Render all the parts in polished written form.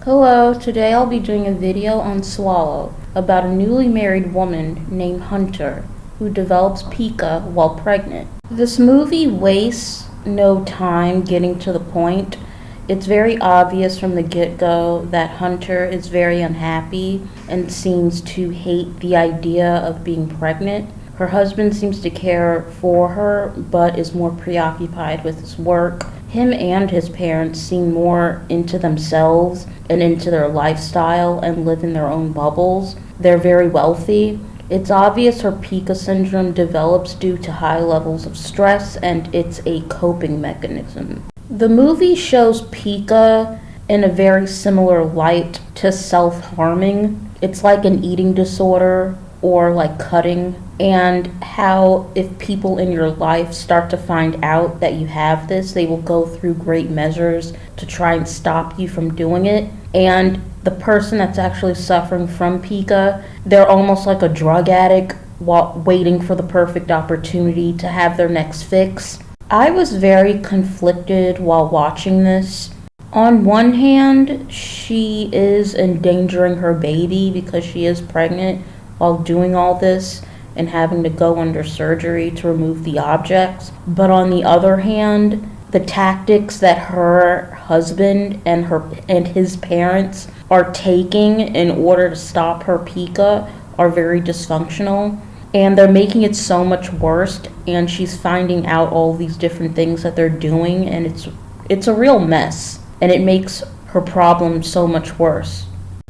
Hello, today I'll be doing a video on Swallow about a newly married woman named Hunter who develops pica while pregnant. This movie wastes no time getting to the point. It's very obvious from the get-go that Hunter is very unhappy and seems to hate the idea of being pregnant. Her husband seems to care for her, but is more preoccupied with his work. Him and his parents seem more into themselves and into their lifestyle and live in their own bubbles. They're very wealthy. It's obvious her pica syndrome develops due to high levels of stress, and it's a coping mechanism. The movie shows pica in a very similar light to self-harming. It's like an eating disorder or like cutting, and how if people in your life start to find out that you have this, they will go through great measures to try and stop you from doing it. And the person that's actually suffering from pica, they're almost like a drug addict while waiting for the perfect opportunity to have their next fix. I was very conflicted while watching this. On one hand, she is endangering her baby because she is pregnant while doing all this and having to go under surgery to remove the objects. But on the other hand, the tactics that her husband and his parents are taking in order to stop her pica are very dysfunctional, and they're making it so much worse, and she's finding out all these different things that they're doing, and it's a real mess, and it makes her problem so much worse.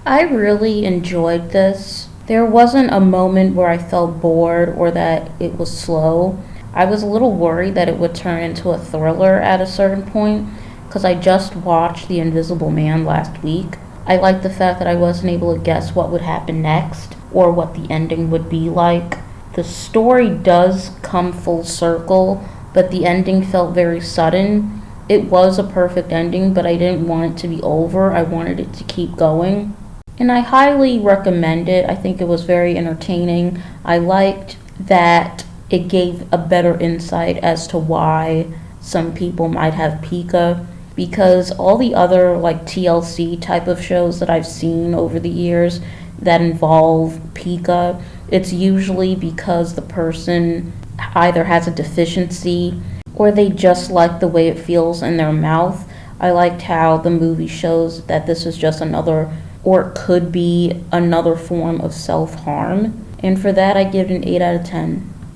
I really enjoyed this. There wasn't a moment where I felt bored or that it was slow. I was a little worried that it would turn into a thriller at a certain point because I just watched The Invisible Man last week. I liked the fact that I wasn't able to guess what would happen next or what the ending would be like. The story does come full circle, but the ending felt very sudden. It was a perfect ending, but I didn't want it to be over. I wanted it to keep going. And I highly recommend it. I think it was very entertaining. I liked that it gave a better insight as to why some people might have pica, because all the other like TLC type of shows that I've seen over the years that involve pica, it's usually because the person either has a deficiency or they just like the way it feels in their mouth. I liked how the movie shows that this is just another, or it could be another form of self-harm. And for that, I give it an 8 out of 10.